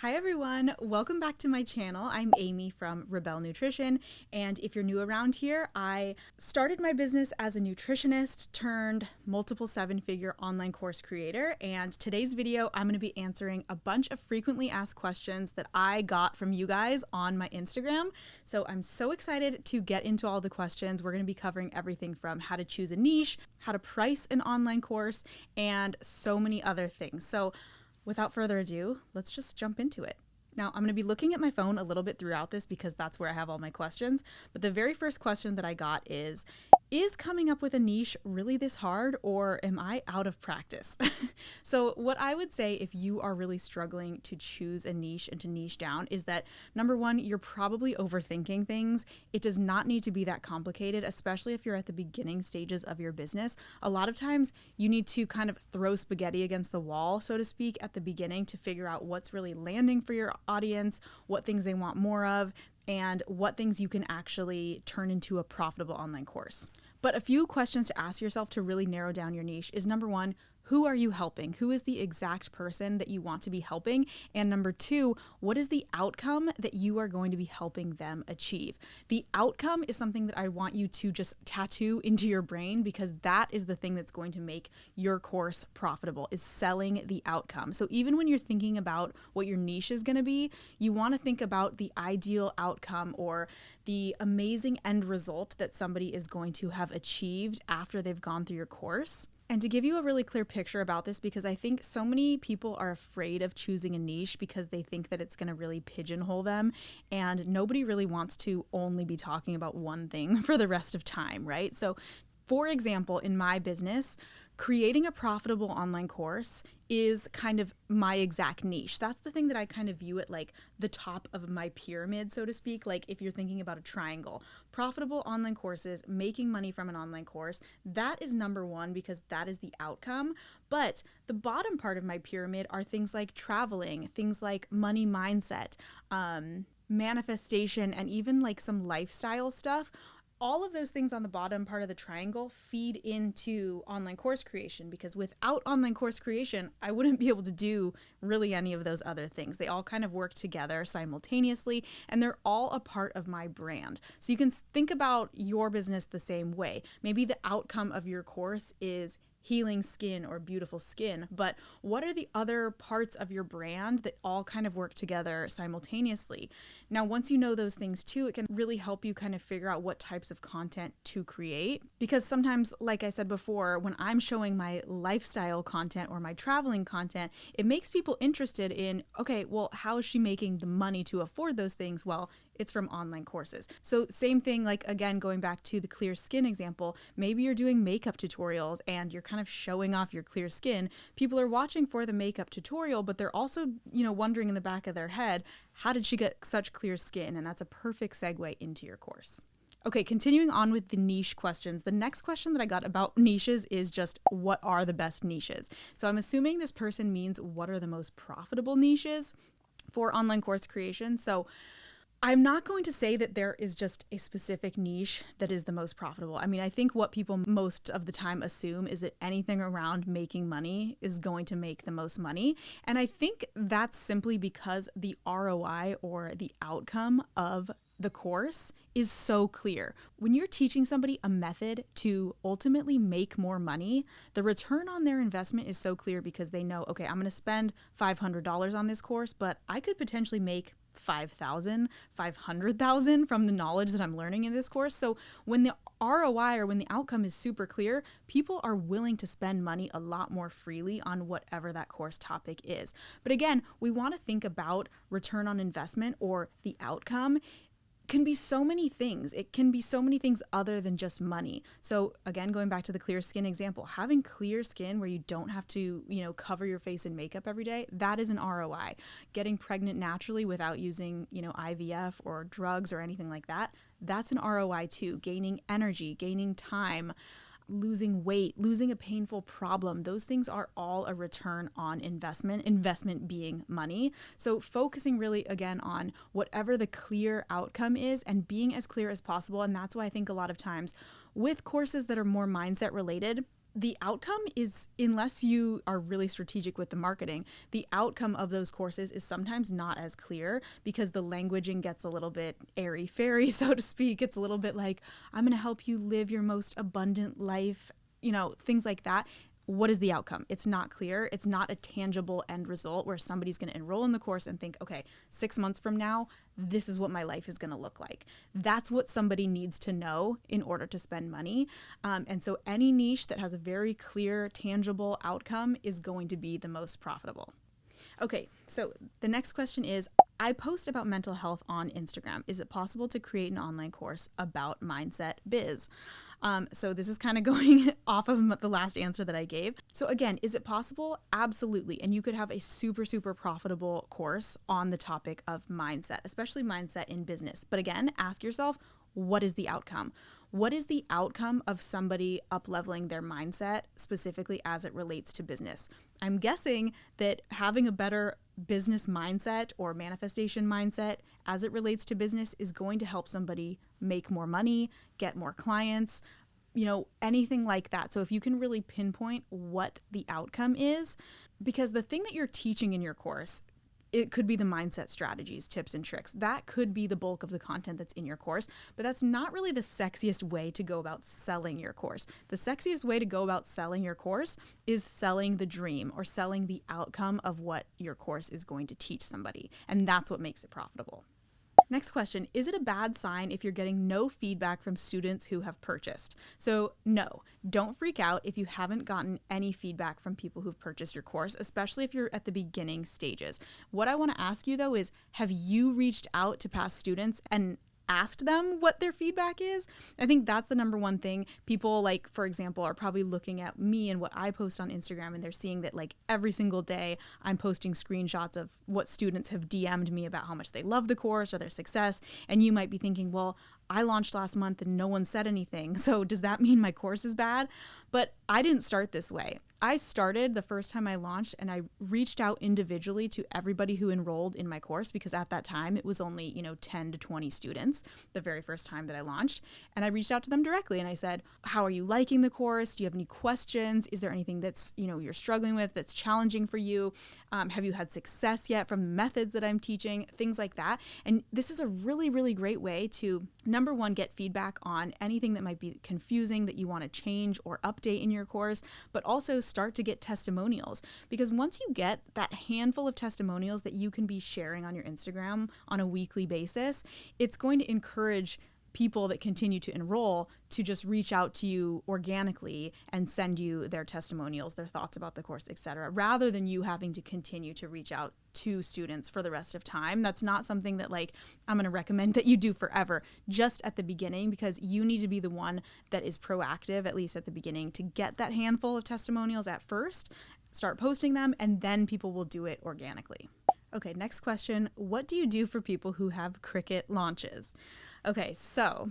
Hi everyone, welcome back to my channel. I'm Amy from Rebel Nutrition, and if you're new around here, I started my business as a nutritionist turned multiple seven-figure online course creator, and today's video I'm going to be answering a bunch of frequently asked questions that I got from you guys on my Instagram. So I'm so excited to get into all the questions. We're going to be covering everything from how to choose a niche, how to price an online course, and so many other things. So without further ado, let's just jump into it. Now, I'm going to be looking at my phone a little bit throughout this because that's where I have all my questions. But the very first question that I got is coming up with a niche really this hard, or am I out of practice? So what I would say if you are really struggling to choose a niche and to niche down is that, number one, you're probably overthinking things. It does not need to be that complicated, especially if you're at the beginning stages of your business. A lot of times you need to kind of throw spaghetti against the wall, so to speak, at the beginning to figure out what's really landing for your audience, what things they want more of, and what things you can actually turn into a profitable online course. But a few questions to ask yourself to really narrow down your niche is, number one, who are you helping? Who is the exact person that you want to be helping? And number two, what is the outcome that you are going to be helping them achieve? The outcome is something that I want you to just tattoo into your brain, because that is the thing that's going to make your course profitable, is selling the outcome. So even when you're thinking about what your niche is going to be, you want to think about the ideal outcome or the amazing end result that somebody is going to have achieved after they've gone through your course. And to give you a really clear picture about this, because I think so many people are afraid of choosing a niche because they think that it's going to really pigeonhole them, and nobody really wants to only be talking about one thing for the rest of time, right? So for example, in my business, creating a profitable online course is kind of my exact niche. That's the thing that I kind of view it like the top of my pyramid, so to speak. Like if you're thinking about a triangle, profitable online courses, making money from an online course, that is number one because that is the outcome. But the bottom part of my pyramid are things like traveling, things like money mindset, manifestation, and even like some lifestyle stuff. All of those things on the bottom part of the triangle feed into online course creation, because without online course creation, I wouldn't be able to do really any of those other things. They all kind of work together simultaneously, and they're all a part of my brand. So you can think about your business the same way. Maybe the outcome of your course is healing skin or beautiful skin, but what are the other parts of your brand that all kind of work together simultaneously? Now, once you know those things too, it can really help you kind of figure out what types of content to create, because sometimes, like I said before, when I'm showing my lifestyle content or my traveling content, it makes people interested in, okay, well, how is she making the money to afford those things? Well, it's from online courses. So same thing, like again, going back to the clear skin example, maybe you're doing makeup tutorials and you're kind of showing off your clear skin. People are watching for the makeup tutorial, but they're also, wondering in the back of their head, how did she get such clear skin? And that's a perfect segue into your course. Okay, continuing on with the niche questions. The next question that I got about niches is just, what are the best niches? So I'm assuming this person means what are the most profitable niches for online course creation. So I'm not going to say that there is just a specific niche that is the most profitable. I mean, I think what people most of the time assume is that anything around making money is going to make the most money. And I think that's simply because the ROI, or the outcome of the course, is so clear. When you're teaching somebody a method to ultimately make more money, the return on their investment is so clear, because they know, okay, I'm going to spend $500 on this course, but I could potentially make 5,000, 500,000 from the knowledge that I'm learning in this course. So when the ROI, or when the outcome is super clear, people are willing to spend money a lot more freely on whatever that course topic is. But again, we want to think about return on investment, or the outcome can be so many things. It can be so many things other than just money. So again, going back to the clear skin example, having clear skin where you don't have to, cover your face in makeup every day, that is an ROI. Getting pregnant naturally without using, IVF or drugs or anything like that, that's an ROI too. Gaining energy, gaining time, losing weight, losing a painful problem, those things are all a return on investment being money. So focusing really again on whatever the clear outcome is and being as clear as possible. And that's why I think a lot of times with courses that are more mindset related, the outcome is, unless you are really strategic with the marketing, the outcome of those courses is sometimes not as clear because the languaging gets a little bit airy-fairy, so to speak. It's a little bit like, I'm going to help you live your most abundant life, things like that. What is the outcome? It's not clear. It's not a tangible end result where somebody's going to enroll in the course and think, okay, 6 months from now, this is what my life is going to look like. That's what somebody needs to know in order to spend money. And so any niche that has a very clear, tangible outcome is going to be the most profitable. Okay, so the next question is, I post about mental health on Instagram. Is it possible to create an online course about mindset biz? So this is kind of going off of the last answer that I gave. So again, is it possible? Absolutely. And you could have a super, super profitable course on the topic of mindset, especially mindset in business. But again, ask yourself, what is the outcome? What is the outcome of somebody up-leveling their mindset specifically as it relates to business? I'm guessing that having a better business mindset or manifestation mindset as it relates to business is going to help somebody make more money, get more clients, anything like that. So if you can really pinpoint what the outcome is, because the thing that you're teaching in your course, it could be the mindset strategies, tips, and tricks. That could be the bulk of the content that's in your course, but that's not really the sexiest way to go about selling your course. The sexiest way to go about selling your course is selling the dream or selling the outcome of what your course is going to teach somebody, and that's what makes it profitable. Next question, is it a bad sign if you're getting no feedback from students who have purchased? So no, don't freak out if you haven't gotten any feedback from people who've purchased your course, especially if you're at the beginning stages. What I want to ask you though is, have you reached out to past students and asked them what their feedback is? I think that's the number one thing. People, like, for example, are probably looking at me and what I post on Instagram, and they're seeing that like every single day I'm posting screenshots of what students have DM'd me about how much they love the course or their success. And you might be thinking, well, I launched last month and no one said anything, so does that mean my course is bad? But I didn't start this way. I started the first time I launched and I reached out individually to everybody who enrolled in my course, because at that time it was only 10 to 20 students the very first time that I launched. And I reached out to them directly and I said, how are you liking the course? Do you have any questions? Is there anything that's you're struggling with that's challenging for you? Have you had success yet from the methods that I'm teaching? Things like that. And this is a really, really great way to, number one, get feedback on anything that might be confusing that you want to change or update in your course, but also start to get testimonials. Because once you get that handful of testimonials that you can be sharing on your Instagram on a weekly basis, it's going to encourage people that continue to enroll to just reach out to you organically and send you their testimonials, their thoughts about the course, etc., rather than you having to continue to reach out to students for the rest of time. That's not something that I'm going to recommend that you do forever, just at the beginning, because you need to be the one that is proactive, at least at the beginning, to get that handful of testimonials at first, start posting them, and then people will do it organically. Okay, next question. What do you do for people who have Cricut launches? Okay, so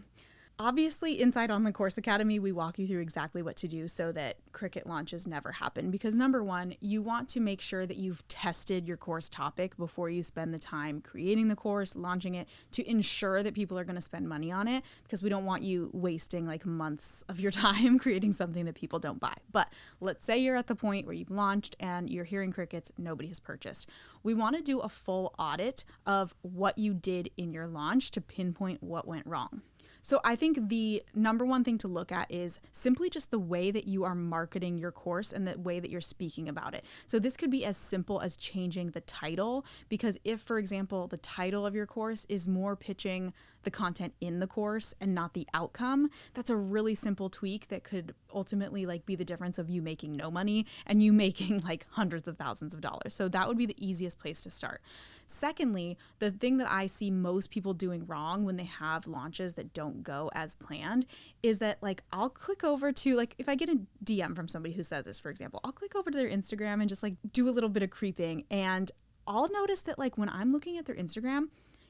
obviously inside Online Course Academy, we walk you through exactly what to do so that Cricut launches never happen. Because number one, you want to make sure that you've tested your course topic before you spend the time creating the course, launching it, to ensure that people are going to spend money on it, because we don't want you wasting months of your time creating something that people don't buy. But let's say you're at the point where you've launched and you're hearing crickets, nobody has purchased. We want to do a full audit of what you did in your launch to pinpoint what went wrong. So I think the number one thing to look at is simply just the way that you are marketing your course and the way that you're speaking about it. So this could be as simple as changing the title, because if, for example, the title of your course is more pitching the content in the course and not the outcome, that's a really simple tweak that could ultimately be the difference of you making no money and you making hundreds of thousands of dollars. So that would be the easiest place to start. Secondly, the thing that I see most people doing wrong when they have launches that don't go as planned is that I'll click over to if I get a DM from somebody who says this, for example, I'll click over to their Instagram and just do a little bit of creeping, and I'll notice that when I'm looking at their Instagram,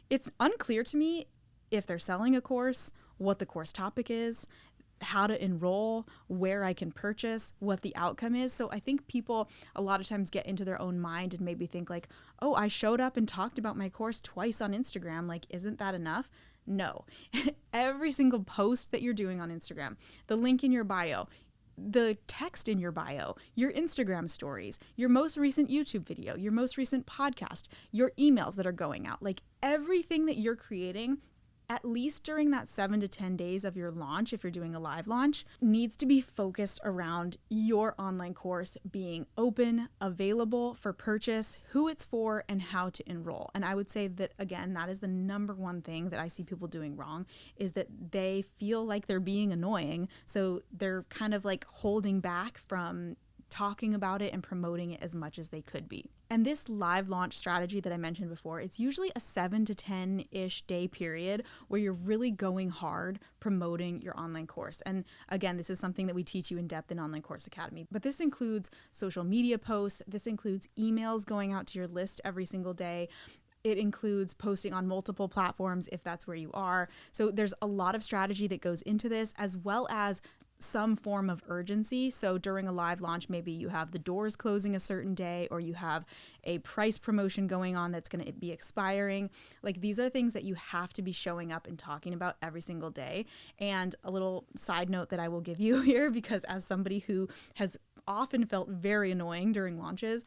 it's unclear to me if they're selling a course, what the course topic is, how to enroll, where I can purchase, what the outcome is. So I think people a lot of times get into their own mind and maybe think oh, I showed up and talked about my course twice on Instagram. Isn't that enough? No. Every single post that you're doing on Instagram, the link in your bio, the text in your bio, your Instagram stories, your most recent YouTube video, your most recent podcast, your emails that are going out, like everything that you're creating, at least during that 7 to 10 days of your launch, if you're doing a live launch, needs to be focused around your online course being open, available for purchase, who it's for, and how to enroll. And I would say that, again, that is the number one thing that I see people doing wrong, is that they feel like they're being annoying. So they're kind of like holding back from talking about it and promoting it as much as they could be. And this live launch strategy that I mentioned before, it's usually a 7 to 10-ish day period where you're really going hard promoting your online course. And again, this is something that we teach you in depth in Online Course Academy, but this includes social media posts, this includes emails going out to your list every single day. It includes posting on multiple platforms if that's where you are. So there's a lot of strategy that goes into this, as well as some form of urgency. So during a live launch, maybe you have the doors closing a certain day, or you have a price promotion going on that's going to be expiring. Like, these are things that you have to be showing up and talking about every single day. And a little side note that I will give you here, because as somebody who has often felt very annoying during launches,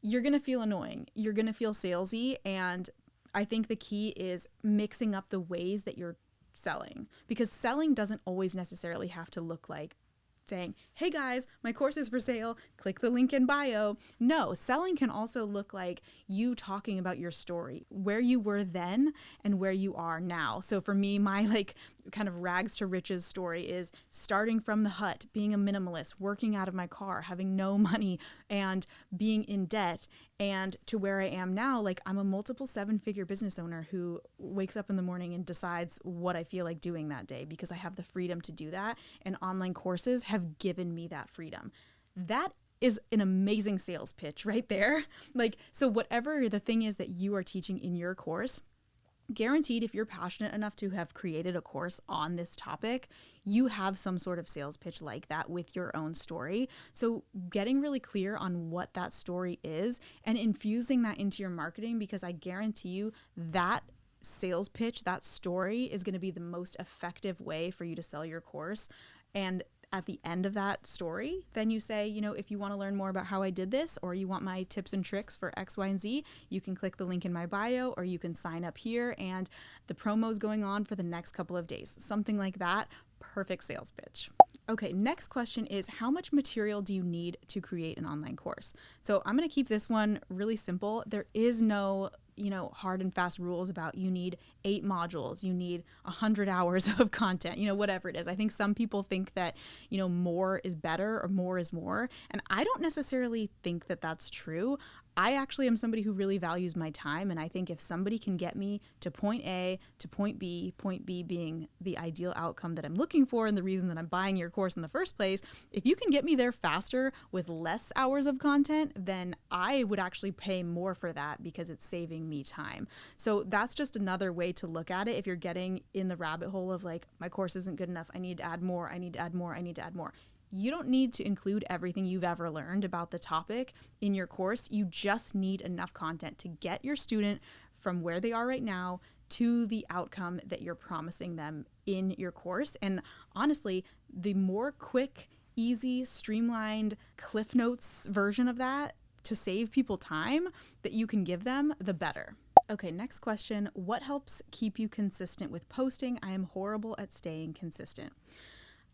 you're going to feel annoying. You're going to feel salesy. And I think the key is mixing up the ways that you're selling, because selling doesn't always necessarily have to look like saying, hey guys, my course is for sale, click the link in bio. No, selling can also look like you talking about your story, where you were then and where you are now. So for me, my like kind of rags to riches story is starting from the hut, being a minimalist, working out of my car, having no money and being in debt, and to where I am now. Like, I'm a multiple 7-figure business owner who wakes up in the morning and decides what I feel like doing that day, because I have the freedom to do that. And online courses have given me that freedom. That is an amazing sales pitch right there. Like, so whatever the thing is that you are teaching in your course, guaranteed, if you're passionate enough to have created a course on this topic, you have some sort of sales pitch like that with your own story. So getting really clear on what that story is and infusing that into your marketing, because I guarantee you that sales pitch, that story, is going to be the most effective way for you to sell your course. And at the end of that story, then you say, you know, if you want to learn more about how I did this, or you want my tips and tricks for X, Y, and Z, you can click the link in my bio, or you can sign up here, and the promo is going on for the next couple of days. Something like that. Perfect sales pitch. Okay, next question is, how much material do you need to create an online course? So I'm going to keep this one really simple. There is no hard and fast rules about you need 8 modules, you need 100 hours of content, whatever it is. I think some people think that, more is better or more is more. And I don't necessarily think that that's true. I actually am somebody who really values my time. And I think if somebody can get me to point A to point B being the ideal outcome that I'm looking for and the reason that I'm buying your course in the first place, if you can get me there faster with less hours of content, then I would actually pay more for that, because it's saving me time. So that's just another way to look at it. If you're getting in the rabbit hole of like, my course isn't good enough, I need to add more, I need to add more, I need to add more. You don't need to include everything you've ever learned about the topic in your course. You just need enough content to get your student from where they are right now to the outcome that you're promising them in your course. And honestly, the more quick, easy, streamlined Cliff Notes version of that to save people time that you can give them, the better. Okay, next question. What helps keep you consistent with posting? I am horrible at staying consistent.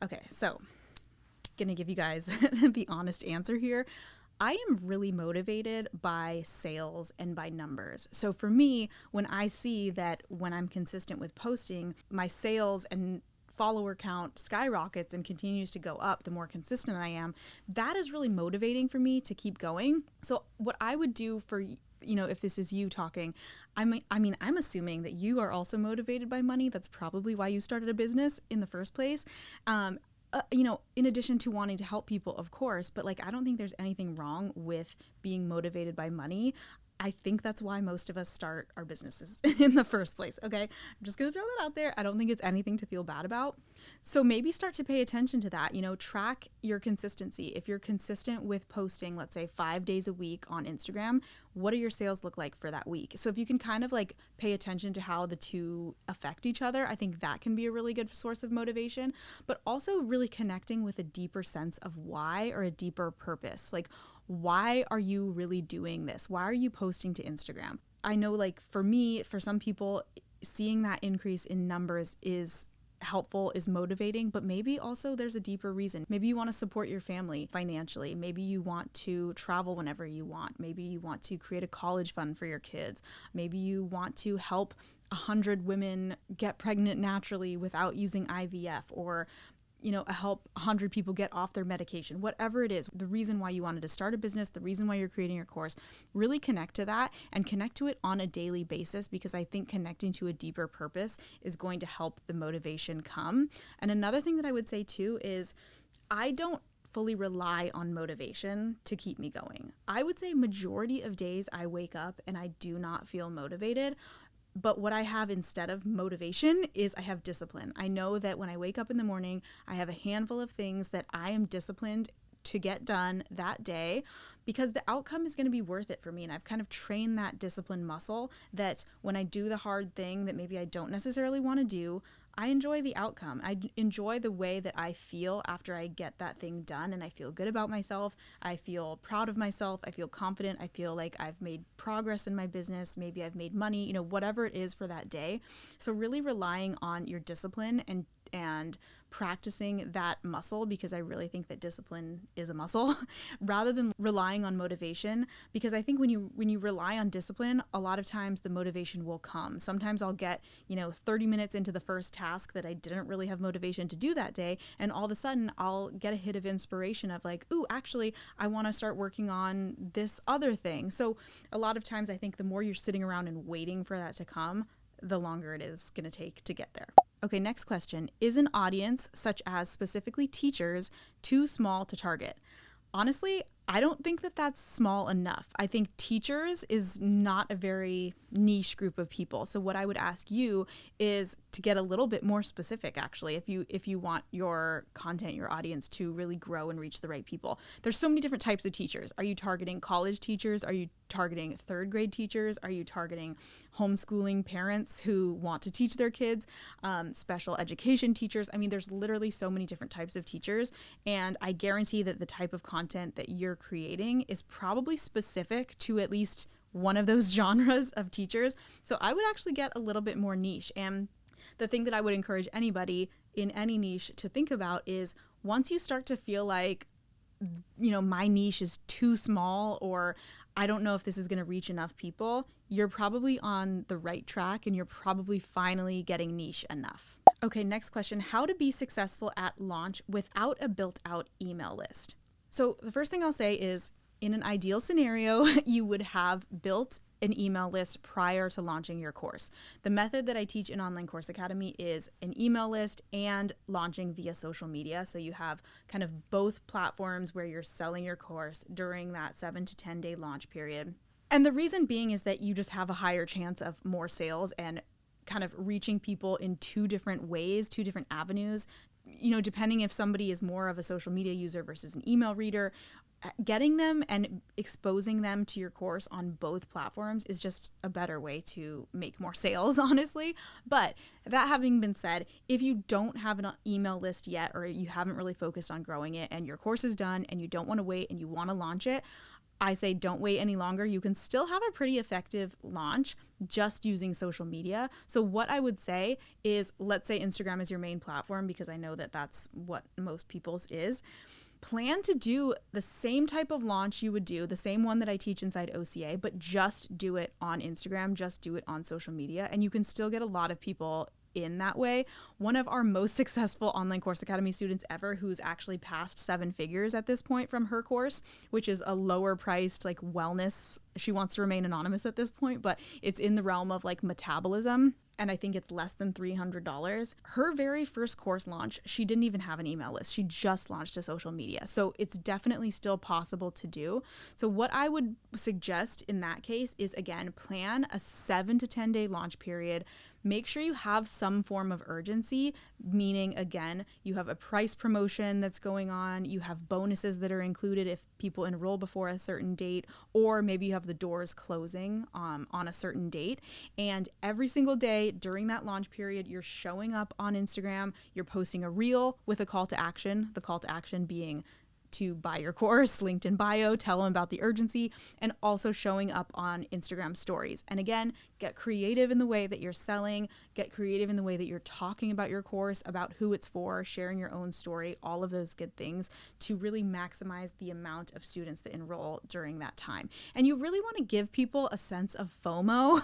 Okay, so gonna give you guys the honest answer here. I am really motivated by sales and by numbers. So for me, when I see that when I'm consistent with posting, my sales and follower count skyrockets and continues to go up the more consistent I am, that is really motivating for me to keep going. So what I would do for, if this is you talking, I'm assuming that you are also motivated by money. That's probably why you started a business in the first place. In addition to wanting to help people, of course, but like, I don't think there's anything wrong with being motivated by money. I think that's why most of us start our businesses in the first place. Okay. I'm just going to throw that out there. I don't think it's anything to feel bad about. So maybe start to pay attention to that. Track your consistency. If you're consistent with posting, let's say 5 days a week on Instagram, what do your sales look like for that week? So if you can kind of like pay attention to how the two affect each other, I think that can be a really good source of motivation, but also really connecting with a deeper sense of why, or a deeper purpose. Like, why are you really doing this? Why are you posting to Instagram? I know, like, for me, for some people, seeing that increase in numbers is helpful, is motivating, but maybe also there's a deeper reason. Maybe you want to support your family financially. Maybe you want to travel whenever you want. Maybe you want to create a college fund for your kids. Maybe you want to help 100 women get pregnant naturally without using IVF, or help 100 people get off their medication. Whatever it is, the reason why you wanted to start a business, the reason why you're creating your course, really connect to that and connect to it on a daily basis, because I think connecting to a deeper purpose is going to help the motivation come. And another thing that I would say too is, I don't fully rely on motivation to keep me going. I would say majority of days I wake up and I do not feel motivated. But what I have instead of motivation is I have discipline. I know that when I wake up in the morning, I have a handful of things that I am disciplined to get done that day, because the outcome is going to be worth it for me. And I've kind of trained that discipline muscle, that when I do the hard thing that maybe I don't necessarily want to do, I enjoy the outcome. I enjoy the way that I feel after I get that thing done, and I feel good about myself. I feel proud of myself. I feel confident. I feel like I've made progress in my business. Maybe I've made money, whatever it is for that day. So really relying on your discipline and practicing that muscle, because I really think that discipline is a muscle, rather than relying on motivation. Because I think when you rely on discipline, a lot of times the motivation will come. Sometimes I'll get 30 minutes into the first task that I didn't really have motivation to do that day, and all of a sudden I'll get a hit of inspiration of like, ooh, actually I want to start working on this other thing. So a lot of times I think the more you're sitting around and waiting for that to come, the longer it is going to take to get there. Okay, next question. Is an audience, such as specifically teachers, too small to target? Honestly, I don't think that that's small enough. I think teachers is not a very niche group of people. So what I would ask you is to get a little bit more specific, actually, if you want your content, your audience to really grow and reach the right people. There's so many different types of teachers. Are you targeting college teachers? Are you targeting third grade teachers? Are you targeting homeschooling parents who want to teach their kids? Special education teachers? I mean, there's literally so many different types of teachers, and I guarantee that the type of content that you're creating is probably specific to at least one of those genres of teachers. So I would actually get a little bit more niche. And the thing that I would encourage anybody in any niche to think about is, once you start to feel like, my niche is too small, or I don't know if this is going to reach enough people, you're probably on the right track, and you're probably finally getting niche enough. Okay, next question. How to be successful at launch without a built-out email list? So the first thing I'll say is, in an ideal scenario, you would have built an email list prior to launching your course. The method that I teach in Online Course Academy is an email list and launching via social media. So you have kind of both platforms where you're selling your course during that 7 to 10 day launch period. And the reason being is that you just have a higher chance of more sales and kind of reaching people in two different ways, two different avenues. Depending if somebody is more of a social media user versus an email reader, getting them and exposing them to your course on both platforms is just a better way to make more sales, honestly. But that having been said, if you don't have an email list yet, or you haven't really focused on growing it, and your course is done and you don't want to wait and you want to launch it, I say don't wait any longer. You can still have a pretty effective launch just using social media. So what I would say is, let's say Instagram is your main platform, because I know that that's what most people's is. Plan to do the same type of launch you would do, the same one that I teach inside OCA, but just do it on Instagram, just do it on social media, and you can still get a lot of people in that way. One of our most successful Online Course Academy students ever, who's actually passed 7 figures at this point from her course, which is a lower priced like wellness. She wants to remain anonymous at this point, but it's in the realm of like metabolism. and I think it's less than $300. Her very first course launch, she didn't even have an email list. She just launched to social media. So it's definitely still possible to do. So what I would suggest in that case is, again, plan a 7 to 10 day launch period. Make sure you have some form of urgency, meaning, again, you have a price promotion that's going on, you have bonuses that are included if people enroll before a certain date, or maybe you have the doors closing on a certain date. And every single day during that launch period, you're showing up on Instagram, you're posting a reel with a call to action, the call to action being to buy your course, linked in bio, tell them about the urgency, and also showing up on Instagram stories. And again, get creative in the way that you're selling, get creative in the way that you're talking about your course, about who it's for, sharing your own story, all of those good things to really maximize the amount of students that enroll during that time. And you really want to give people a sense of FOMO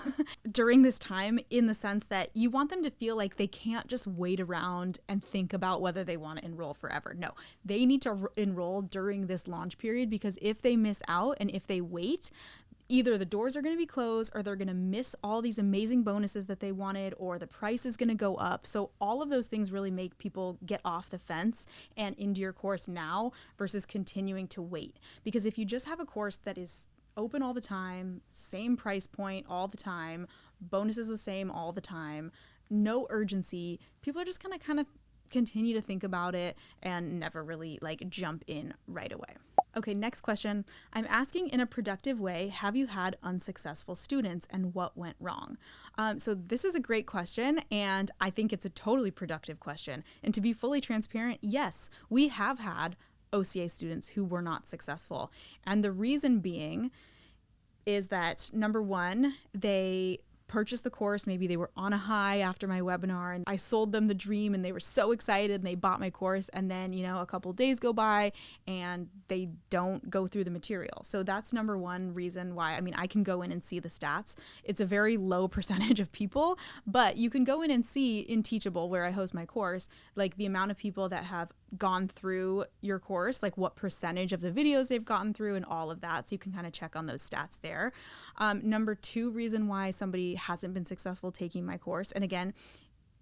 during this time, in the sense that you want them to feel like they can't just wait around and think about whether they want to enroll forever. No, they need to enroll during this launch period, because if they miss out and if they wait, either the doors are going to be closed, or they're going to miss all these amazing bonuses that they wanted, or the price is going to go up. So all of those things really make people get off the fence and into your course now versus continuing to wait. Because if you just have a course that is open all the time, same price point all the time, bonuses the same all the time, no urgency, people are just going to kind of continue to think about it and never really jump in right away. Okay, next question. I'm asking, in a productive way, have you had unsuccessful students and what went wrong? So this is a great question, and I think it's a totally productive question. And to be fully transparent, yes, we have had OCA students who were not successful. And the reason being is that, number one, they purchased the course. Maybe they were on a high after my webinar and I sold them the dream and they were so excited and they bought my course. And then, a couple of days go by and they don't go through the material. So that's number one reason why. I can go in and see the stats. It's a very low percentage of people, but you can go in and see in Teachable, where I host my course, the amount of people that have gone through your course, what percentage of the videos they've gotten through and all of that. So you can kind of check on those stats there. Number two reason why somebody hasn't been successful taking my course, and again,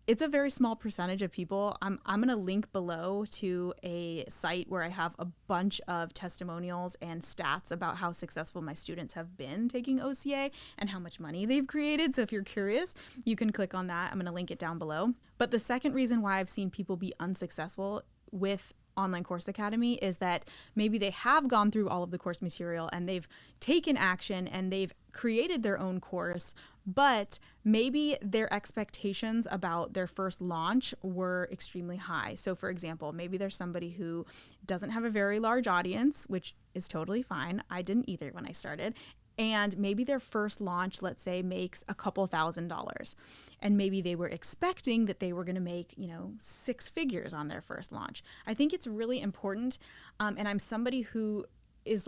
it's a very small percentage of people. I'm going to link below to a site where I have a bunch of testimonials and stats about how successful my students have been taking OCA and how much money they've created. So if you're curious, you can click on that. I'm going to link it down below. But the second reason why I've seen people be unsuccessful with Online Course Academy is that maybe they have gone through all of the course material and they've taken action and they've created their own course, but maybe their expectations about their first launch were extremely high. So for example, maybe there's somebody who doesn't have a very large audience, which is totally fine. I didn't either when I started. And maybe their first launch, let's say, makes a couple $1,000s. And maybe they were expecting that they were going to make, 6 figures on their first launch. I think it's really important. And I'm somebody who is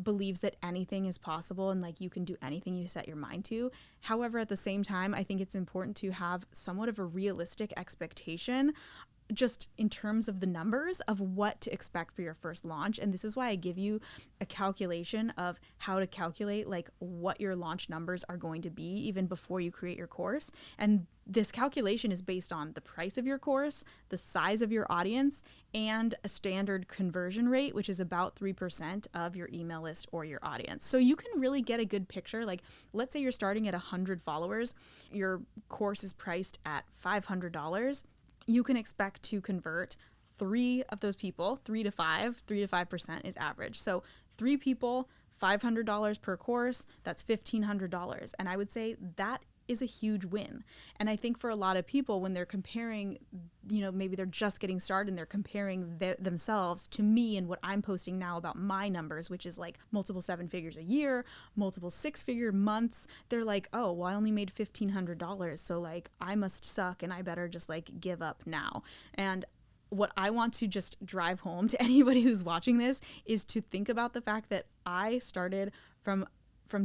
believes that anything is possible and you can do anything you set your mind to. However, at the same time, I think it's important to have somewhat of a realistic expectation just in terms of the numbers of what to expect for your first launch. And this is why I give you a calculation of how to calculate what your launch numbers are going to be even before you create your course. And this calculation is based on the price of your course, the size of your audience, and a standard conversion rate, which is about 3% of your email list or your audience. So you can really get a good picture. Let's say you're starting at 100 followers, your course is priced at $500. You can expect to convert 3 of those people, 3 to 5% is average. So 3 people, $500 per course, that's $1,500. And I would say that is a huge win. And I think for a lot of people, when they're comparing, maybe they're just getting started and they're comparing themselves to me and what I'm posting now about my numbers, which is multiple 7 figures a year, multiple 6-figure months. They're oh, well, I only made $1,500. So I must suck and I better just give up now. And what I want to just drive home to anybody who's watching this is to think about the fact that I started from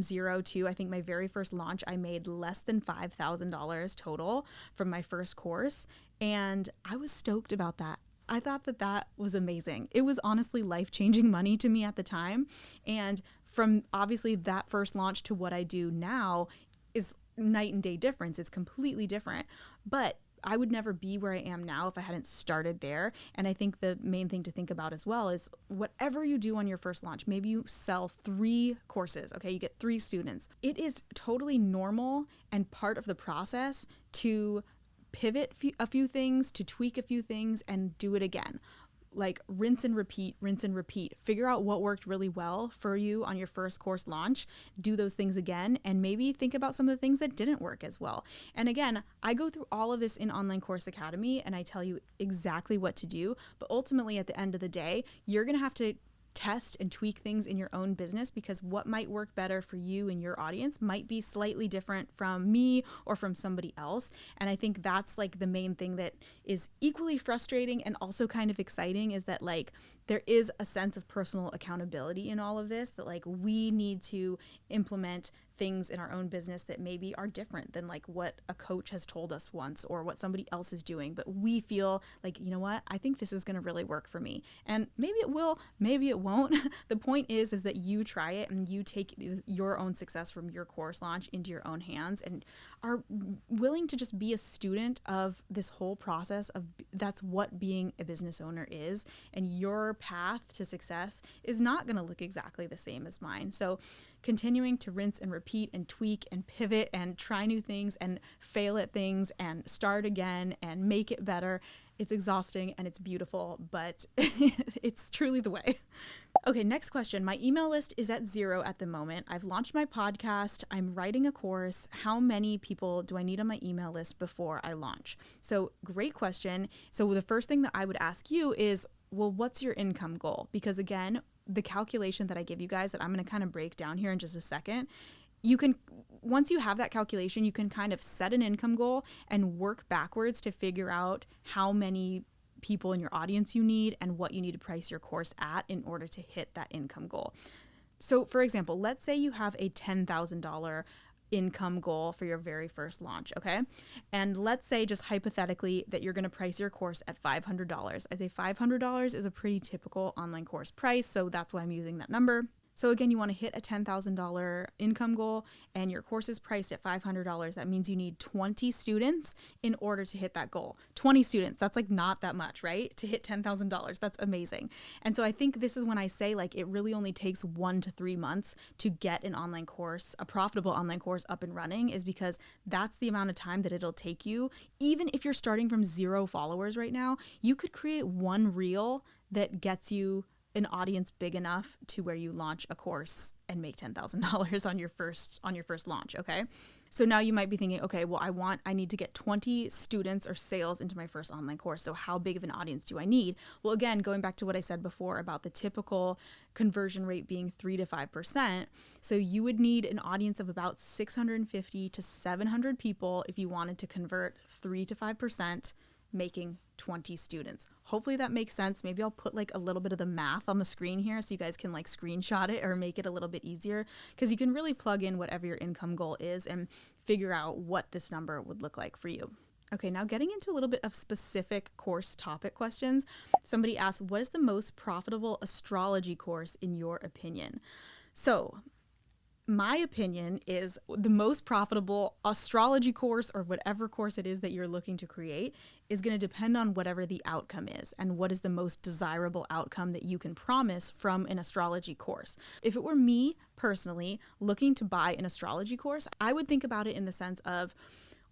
zero to, I think my very first launch, I made less than $5,000 total from my first course. And I was stoked about that. I thought that was amazing. It was honestly life-changing money to me at the time. And from obviously that first launch to what I do now is night and day difference. It's completely different. But I would never be where I am now if I hadn't started there. And I think the main thing to think about as well is whatever you do on your first launch, maybe you sell 3 courses, okay? You get 3 students. It is totally normal and part of the process to pivot a few things, to tweak a few things, and do it again. Like rinse and repeat, rinse and repeat. Figure out what worked really well for you on your first course launch. Do those things again, and maybe think about some of the things that didn't work as well. And again, I go through all of this in Online Course Academy, and I tell you exactly what to do. But ultimately, at the end of the day, you're going to have to test and tweak things in your own business, because what might work better for you and your audience might be slightly different from me or from somebody else. And I think that's like the main thing that is equally frustrating and also kind of exciting, is that like there is a sense of personal accountability in all of this, that like we need to implement things in our own business that maybe are different than like what a coach has told us once or what somebody else is doing. But we feel like, you know what, I think this is going to really work for me. And maybe it will, maybe it won't. The point is that you try it and you take your own success from your course launch into your own hands and are willing to just be a student of this whole process of that's what being a business owner is. And your path to success is not going to look exactly the same as mine. So continuing to rinse and repeat and tweak and pivot and try new things and fail at things and start again and make it better. It's exhausting and it's beautiful, but it's truly the way. Okay, next question. My email list is at 0 at the moment. I've launched my podcast. I'm writing a course. How many people do I need on my email list before I launch? So great question. So the first thing that I would ask you is, well, what's your income goal? Because again, the calculation that I give you guys that I'm going to kind of break down here in just a second, you can, once you have that calculation, you can kind of set an income goal and work backwards to figure out how many people in your audience you need and what you need to price your course at in order to hit that income goal. So for example, let's say you have a $10,000 income goal for your very first launch, okay? And let's say just hypothetically that you're going to price your course at $500. I'd say $500 is a pretty typical online course price, so that's why I'm using that number. So again, you want to hit a $10,000 income goal and your course is priced at $500. That means you need 20 students in order to hit that goal. 20 students, that's like not that much, right? To hit $10,000, that's amazing. And so I think this is when I say like it really only takes 1 to 3 months to get an online course, a profitable online course up and running, is because that's the amount of time that it'll take you. Even if you're starting from 0 followers right now, you could create one reel that gets you an audience big enough to where you launch a course and make $10,000 on your first launch, okay? So now you might be thinking, okay, well, I need to get 20 students or sales into my first online course. So how big of an audience do I need? Well, again, going back to what I said before about the typical conversion rate being 3 to 5%. So you would need an audience of about 650 to 700 people if you wanted to convert 3 to 5%, making 20 students. Hopefully that makes sense. Maybe I'll put like a little bit of the math on the screen here so you guys can like screenshot it or make it a little bit easier, because you can really plug in whatever your income goal is and figure out what this number would look like for you. Okay, now getting into a little bit of specific course topic questions. Somebody asked, what is the most profitable astrology course in your opinion? So my opinion is the most profitable astrology course, or whatever course it is that you're looking to create, is going to depend on whatever the outcome is and what is the most desirable outcome that you can promise from an astrology course. If it were me personally looking to buy an astrology course, I would think about it in the sense of,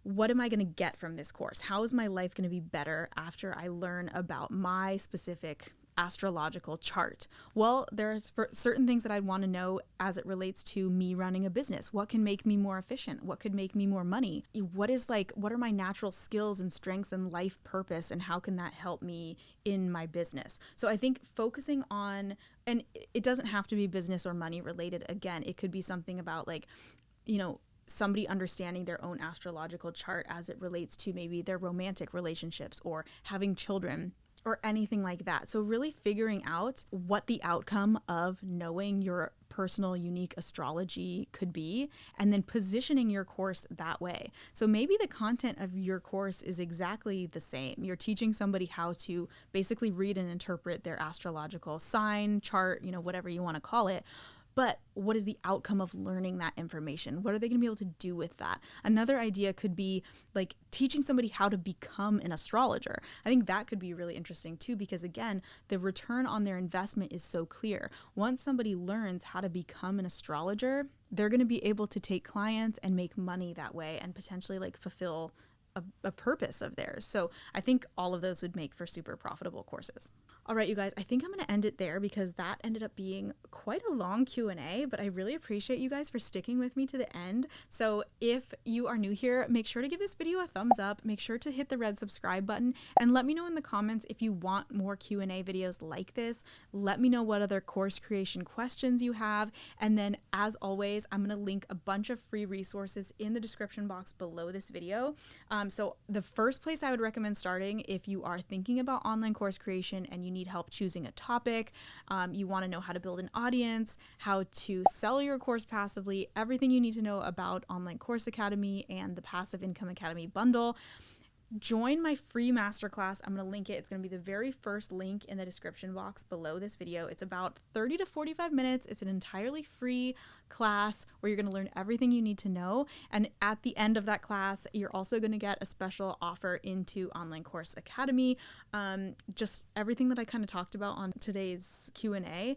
what am I going to get from this course? How is my life going to be better after I learn about my specific astrological chart? Well, there are certain things that I'd want to know as it relates to me running a business. What can make me more efficient? What could make me more money? What are my natural skills and strengths and life purpose, and how can that help me in my business? So I think focusing on, and it doesn't have to be business or money related. Again, it could be something about like, somebody understanding their own astrological chart as it relates to maybe their romantic relationships or having children or anything like that. So really figuring out what the outcome of knowing your personal unique astrology could be, and then positioning your course that way. So maybe the content of your course is exactly the same. You're teaching somebody how to basically read and interpret their astrological sign, chart, whatever you want to call it. But what is the outcome of learning that information? What are they going to be able to do with that? Another idea could be like teaching somebody how to become an astrologer. I think that could be really interesting too, because again, the return on their investment is so clear. Once somebody learns how to become an astrologer, they're going to be able to take clients and make money that way and potentially like fulfill a purpose of theirs. So I think all of those would make for super profitable courses. All right, you guys, I think I'm going to end it there because that ended up being quite a long Q&A, but I really appreciate you guys for sticking with me to the end. So if you are new here, make sure to give this video a thumbs up, make sure to hit the red subscribe button, and let me know in the comments if you want more Q&A videos like this. Let me know what other course creation questions you have. And then as always, I'm going to link a bunch of free resources in the description box below this video. So the first place I would recommend starting if you are thinking about online course creation and you need help choosing a topic, you want to know how to build an audience, how to sell your course passively, everything you need to know about Online Course Academy and the Passive Income Academy bundle. Join my free masterclass. I'm going to link it. It's going to be the very first link in the description box below this video. It's about 30 to 45 minutes. It's an entirely free class where you're going to learn everything you need to know. And at the end of that class, you're also going to get a special offer into Online Course Academy. Just everything that I kind of talked about on today's Q&A.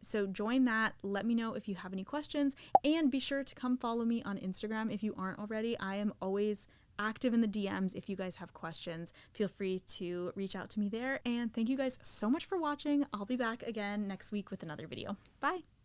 So join that. Let me know if you have any questions, and be sure to come follow me on Instagram if you aren't already. I am always active in the DMs. If you guys have questions, feel free to reach out to me there. And thank you guys so much for watching. I'll be back again next week with another video. Bye.